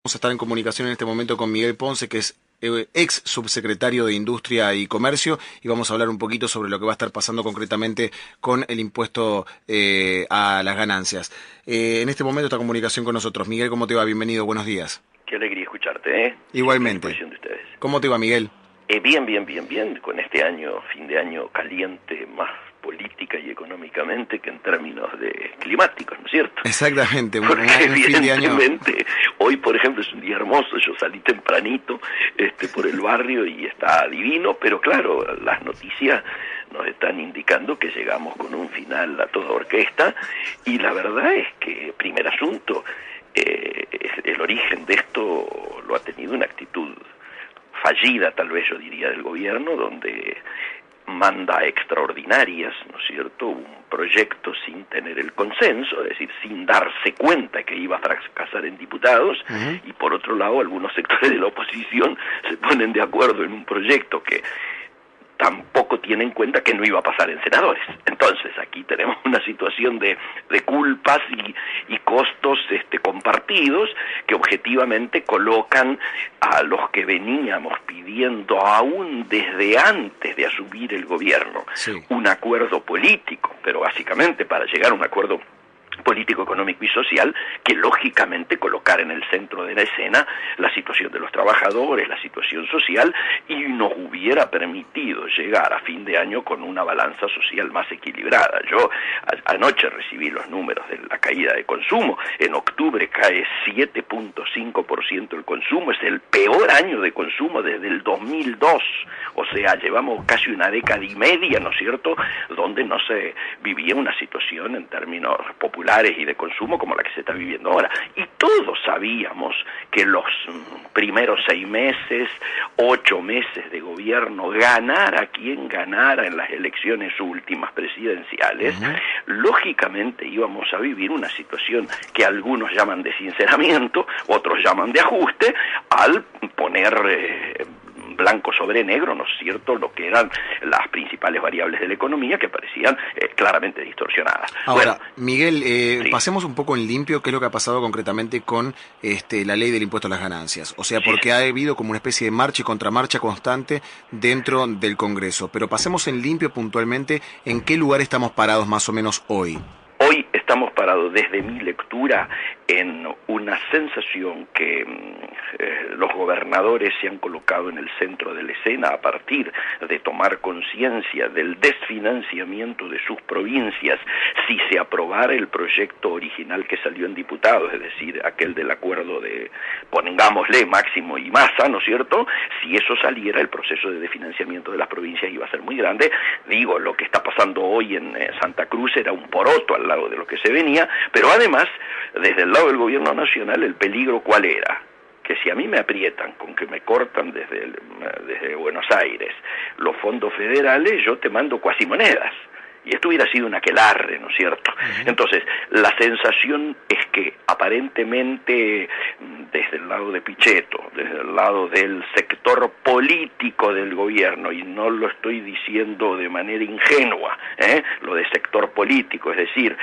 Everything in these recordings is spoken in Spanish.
Vamos a estar en comunicación en este momento con Miguel Ponce, que es ex subsecretario de Industria y Comercio, y vamos a hablar un poquito sobre lo que va a estar pasando concretamente con el impuesto a las ganancias. En este momento está en comunicación con nosotros. Miguel, ¿cómo te va? Bienvenido, buenos días. Qué alegría escucharte, ¿eh? Igualmente. A disposición de ustedes. ¿Cómo te va, Miguel? Bien, con este año, fin de año caliente, más política y económicamente que en términos de climáticos, ¿no es cierto? Exactamente, Porque un fin de año. Hoy, por ejemplo, es un día hermoso, yo salí tempranito por el barrio y está divino, pero claro, las noticias nos están indicando que llegamos con un final a toda orquesta, y la verdad es que, primer asunto, el origen de esto lo ha tenido una actitud fallida, tal vez yo diría, del gobierno, donde manda extraordinarias, ¿no es cierto?, un proyecto sin tener el consenso, es decir, sin darse cuenta que iba a fracasar en diputados, y por otro lado algunos sectores de la oposición se ponen de acuerdo en un proyecto que tampoco tiene en cuenta que no iba a pasar en senadores. Entonces aquí tenemos una situación de culpas y costos compartidos, que objetivamente colocan a los que veníamos pidiendo aún desde antes de asumir el gobierno un acuerdo político, pero básicamente para llegar a un acuerdo político, económico y social, que lógicamente colocar en el centro de la escena la situación de los trabajadores, la situación social, y nos hubiera permitido llegar a fin de año con una balanza social más equilibrada. Yo anoche recibí los números de la caída de consumo. En octubre cae 7.5% el consumo, es el peor año de consumo desde el 2002, o sea, llevamos casi una década y media, ¿no es cierto?, donde no se vivía una situación en términos populares y de consumo como la que se está viviendo ahora. Y todos sabíamos que los primeros 6 meses, 8 meses de gobierno, ganara quien ganara en las elecciones últimas presidenciales, lógicamente íbamos a vivir una situación que algunos llaman de sinceramiento, otros llaman de ajuste, al poner blanco sobre negro, ¿no es cierto?, lo que eran las principales variables de la economía, que parecían claramente distorsionadas. Ahora, Miguel, pasemos un poco en limpio qué es lo que ha pasado concretamente con la ley del impuesto a las ganancias. O sea, porque ha habido como una especie de marcha y contramarcha constante dentro del Congreso. Pero pasemos en limpio puntualmente en qué lugar estamos parados más o menos hoy. Hoy estamos parados, desde mi lectura, en una sensación que los gobernadores se han colocado en el centro de la escena a partir de tomar conciencia del desfinanciamiento de sus provincias si se aprobara el proyecto original que salió en diputados, es decir, aquel del acuerdo de, pongámosle, Máximo y Massa, ¿no es cierto? Si eso saliera, el proceso de desfinanciamiento de las provincias iba a ser muy grande. Digo, lo que está pasando hoy en Santa Cruz era un poroto al lado de lo que se venía, pero además, desde el lado del gobierno nacional, el peligro ¿cuál era? Que si a mí me aprietan con que me cortan desde Buenos Aires los fondos federales, yo te mando cuasimonedas. Y esto hubiera sido un aquelarre, ¿no es cierto? Entonces, la sensación es que aparentemente desde el lado de Pichetto, desde el lado del sector político del gobierno, y no lo estoy diciendo de manera ingenua, lo de sector político, es decir,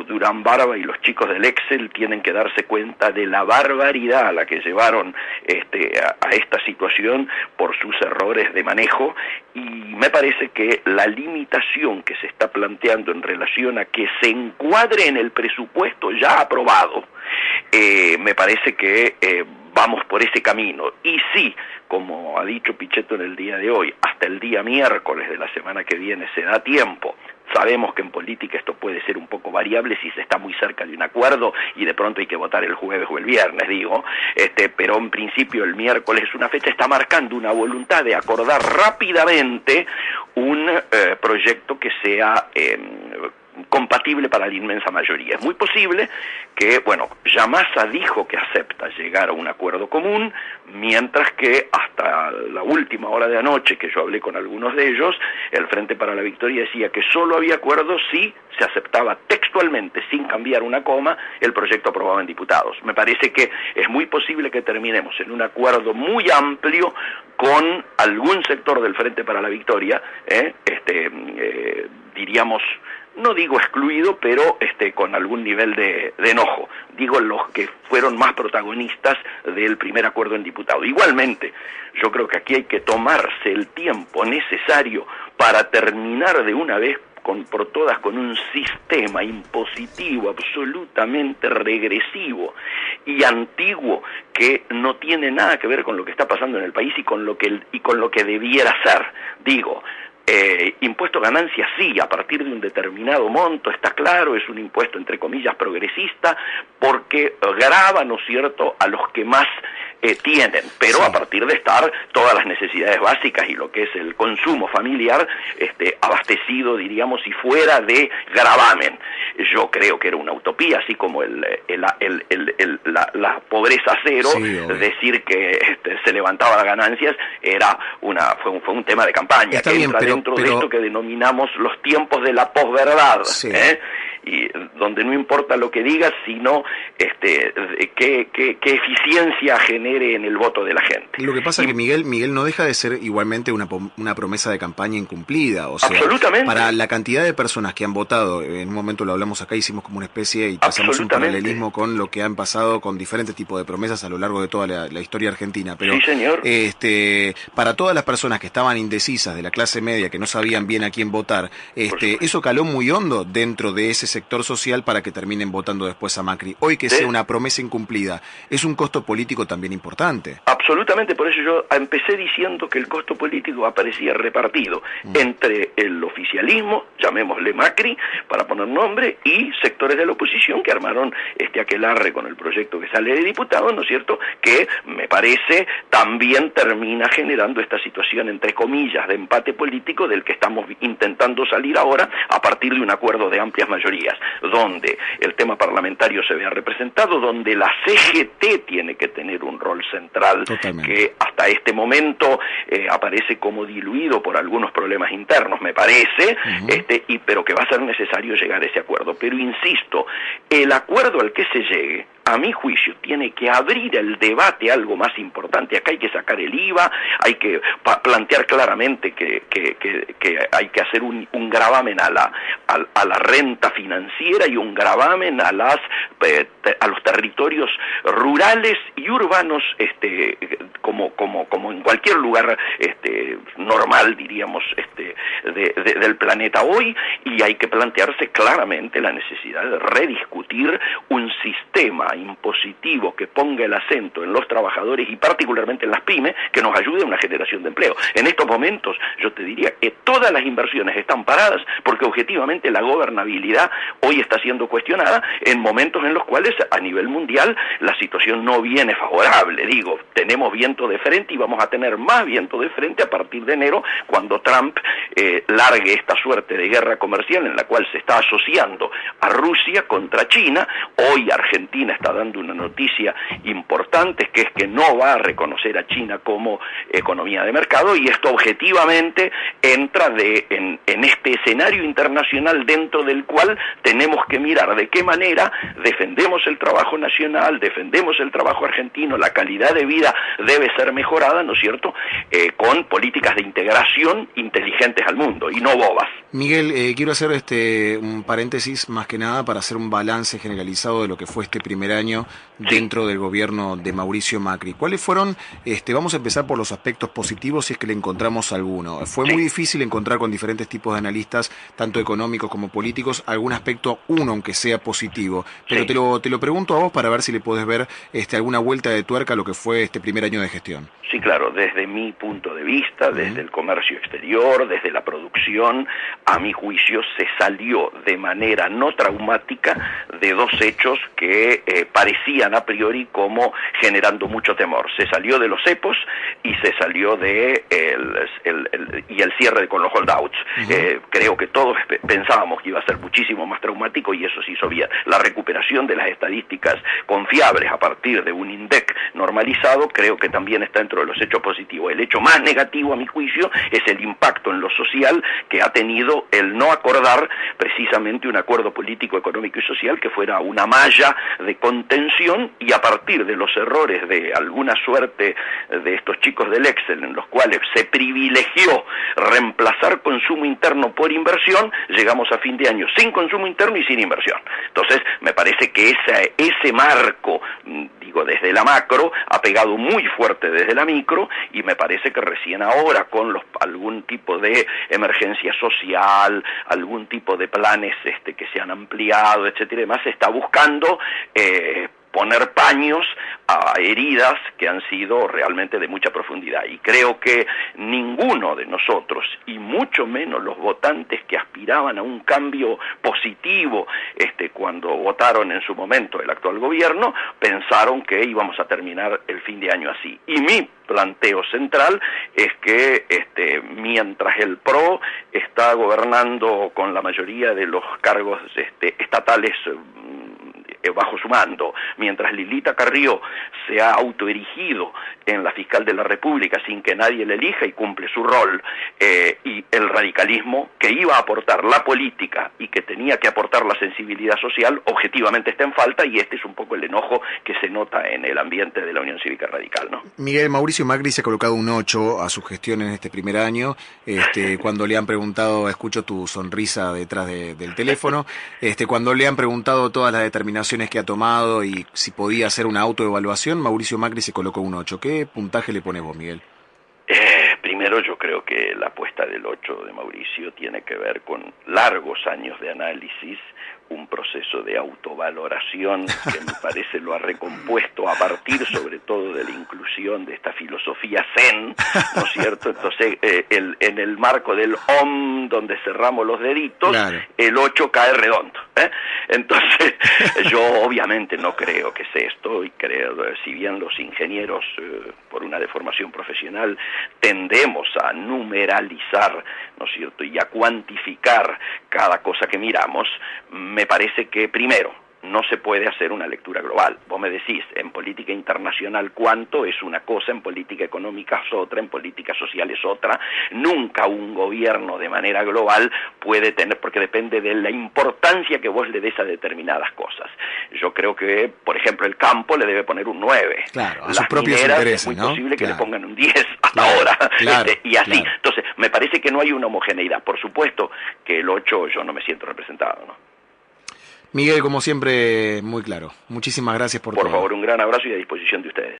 Durán Barba y los chicos del Excel tienen que darse cuenta de la barbaridad a la que llevaron a esta situación por sus errores de manejo, y me parece que la limitación que se está planteando en relación a que se encuadre en el presupuesto ya aprobado, me parece que vamos por ese camino. Y sí, como ha dicho Pichetto en el día de hoy, hasta el día miércoles de la semana que viene se da tiempo. Sabemos que en política esto puede ser un poco variable si se está muy cerca de un acuerdo y de pronto hay que votar el jueves o el viernes, pero en principio el miércoles es una fecha, está marcando una voluntad de acordar rápidamente un proyecto que sea compatible para la inmensa mayoría. Es muy posible que, bueno, Yamasa dijo que acepta llegar a un acuerdo común, mientras que hasta la última hora de anoche, que yo hablé con algunos de ellos, el Frente para la Victoria decía que solo había acuerdo si se aceptaba textualmente, sin cambiar una coma, el proyecto aprobado en diputados. Me parece que es muy posible que terminemos en un acuerdo muy amplio con algún sector del Frente para la Victoria, diríamos, no digo excluido, pero con algún nivel de enojo. Digo los que fueron más protagonistas del primer acuerdo en diputado. Igualmente, yo creo que aquí hay que tomarse el tiempo necesario para terminar de una vez por todas con un sistema impositivo absolutamente regresivo y antiguo que no tiene nada que ver con lo que está pasando en el país y con lo que debiera ser. Digo, impuesto a ganancias sí, a partir de un determinado monto, está claro, es un impuesto entre comillas progresista, porque grava, ¿no es cierto?, a los que más tienen, pero sí, a partir de estar todas las necesidades básicas y lo que es el consumo familiar abastecido, diríamos, y fuera de gravamen. Yo creo que era una utopía, así como la pobreza cero, sí, decir que se levantaba las ganancias fue un tema de campaña. Está que bien, entra dentro de esto que denominamos los tiempos de la posverdad, sí, y donde no importa lo que digas, sino qué eficiencia genere en el voto de la gente. Lo que pasa es que Miguel no deja de ser igualmente una promesa de campaña incumplida, o sea, absolutamente, para la cantidad de personas que han votado, en un momento lo hablamos acá, hicimos como una especie y pasamos un paralelismo con lo que han pasado con diferentes tipos de promesas a lo largo de toda la historia argentina, pero sí, señor, para todas las personas que estaban indecisas de la clase media, que no sabían bien a quién votar, eso caló muy hondo dentro de ese sector social para que terminen votando después a Macri. Hoy que sea una promesa incumplida, es un costo político también importante. Absolutamente, por eso yo empecé diciendo que el costo político aparecía repartido entre el oficialismo, llamémosle Macri, para poner nombre, y sectores de la oposición que armaron aquelarre con el proyecto que sale de diputado, ¿no es cierto?, que me parece también termina generando esta situación, entre comillas, de empate político del que estamos intentando salir ahora a partir de un acuerdo de amplias mayorías, donde el tema parlamentario se vea representado, donde la CGT tiene que tener un rol central. Totalmente. Que hasta este momento aparece como diluido por algunos problemas internos, me parece, pero que va a ser necesario llegar a ese acuerdo. Pero insisto, el acuerdo al que se llegue, a mi juicio, tiene que abrir el debate a algo más importante. Acá hay que sacar el IVA, hay que plantear claramente que hay que hacer un gravamen a la renta financiera y un gravamen a los territorios rurales y urbanos, como en cualquier lugar normal, diríamos, del planeta hoy, y hay que plantearse claramente la necesidad de rediscutir un sistema impositivo que ponga el acento en los trabajadores y particularmente en las pymes, que nos ayude a una generación de empleo. En estos momentos yo te diría que todas las inversiones están paradas porque objetivamente la gobernabilidad hoy está siendo cuestionada en momentos en los cuales a nivel mundial la situación no viene favorable. Digo, tenemos viento de frente y vamos a tener más viento de frente a partir de enero, cuando Trump largue esta suerte de guerra comercial en la cual se está asociando a Rusia contra China. Hoy Argentina está dando una noticia importante, que es que no va a reconocer a China como economía de mercado, y esto objetivamente entra en este escenario internacional dentro del cual tenemos que mirar de qué manera defendemos el trabajo nacional, defendemos el trabajo argentino, la calidad de vida debe ser mejorada, ¿no es cierto?, con políticas de integración inteligentes al mundo y no bobas. Miguel, quiero hacer un paréntesis más que nada para hacer un balance generalizado de lo que fue este primer año dentro del gobierno de Mauricio Macri. ¿Cuáles fueron, vamos a empezar por los aspectos positivos si es que le encontramos alguno? Fue muy difícil encontrar con diferentes tipos de analistas, tanto económicos como políticos, algún aspecto, aunque sea positivo. Pero te lo pregunto a vos para ver si le podés ver alguna vuelta de tuerca a lo que fue este primer año de gestión. Sí, claro, desde mi punto de vista, desde el comercio exterior, desde la producción, a mi juicio se salió de manera no traumática de dos hechos que parecían a priori como generando mucho temor. Se salió de los cepos y se salió de el cierre con los holdouts. Creo que todos pensábamos que iba a ser muchísimo más traumático y eso se hizo bien. La recuperación de las estadísticas confiables a partir de un INDEC normalizado creo que también está dentro de los hechos positivos. El hecho más negativo, a mi juicio, es el impacto en lo social que ha tenido el no acordar precisamente un acuerdo político, económico y social que fuera una malla de contención, y a partir de los errores de alguna suerte de estos chicos del Excel, en los cuales se privilegió reemplazar consumo interno por inversión, llegamos a fin de año sin consumo interno y sin inversión. Entonces, me parece que ese marco, digo, desde la macro, ha pegado muy fuerte desde la micro, y me parece que recién ahora, con algún tipo de emergencia social, algún tipo de planes que se han ampliado, etcétera y demás, se está buscando poner paños a heridas que han sido realmente de mucha profundidad. Y creo que ninguno de nosotros, y mucho menos los votantes que aspiraban a un cambio positivo cuando votaron en su momento el actual gobierno, pensaron que íbamos a terminar el fin de año así. Y mi planteo central es que mientras el PRO está gobernando con la mayoría de los cargos estatales bajo su mando, mientras Lilita Carrió se ha autoerigido en la fiscal de la República sin que nadie le elija y cumple su rol, y el radicalismo, que iba a aportar la política y que tenía que aportar la sensibilidad social, objetivamente está en falta, y este es un poco el enojo que se nota en el ambiente de la Unión Cívica Radical, ¿no? Miguel, Mauricio Macri se ha colocado un 8 a su gestión en este primer año. Cuando le han preguntado, escucho tu sonrisa detrás del teléfono, cuando le han preguntado todas las determinaciones que ha tomado y si podía hacer una autoevaluación, Mauricio Macri se colocó un 8. ¿Qué puntaje le pones vos, Miguel? Primero, yo creo que la apuesta del 8 de Mauricio tiene que ver con largos años de análisis, un proceso de autovaloración que me parece lo ha recompuesto a partir sobre todo de la inclusión de esta filosofía zen, ¿no es cierto? Entonces, en el marco del OM, donde cerramos los deditos, claro, el 8 cae redondo, ¿eh? Entonces, yo obviamente no creo que sea esto, y creo, si bien los ingenieros, por una deformación profesional, tendemos a numeralizar, ¿no es cierto?, y a cuantificar cada cosa que miramos, me parece que, primero, no se puede hacer una lectura global. Vos me decís, en política internacional cuánto es una cosa, en política económica es otra, en política social es otra. Nunca un gobierno de manera global puede tener, porque depende de la importancia que vos le des a determinadas cosas. Yo creo que, por ejemplo, el campo le debe poner un 9. Claro, a sus propios intereses, es muy ¿no? posible que claro, le pongan un 10 hasta claro, ahora, claro, y así. Claro. Entonces, me parece que no hay una homogeneidad. Por supuesto que el 8 yo no me siento representado, ¿no? Miguel, como siempre, muy claro. Muchísimas gracias por todo. Por favor, un gran abrazo y a disposición de ustedes.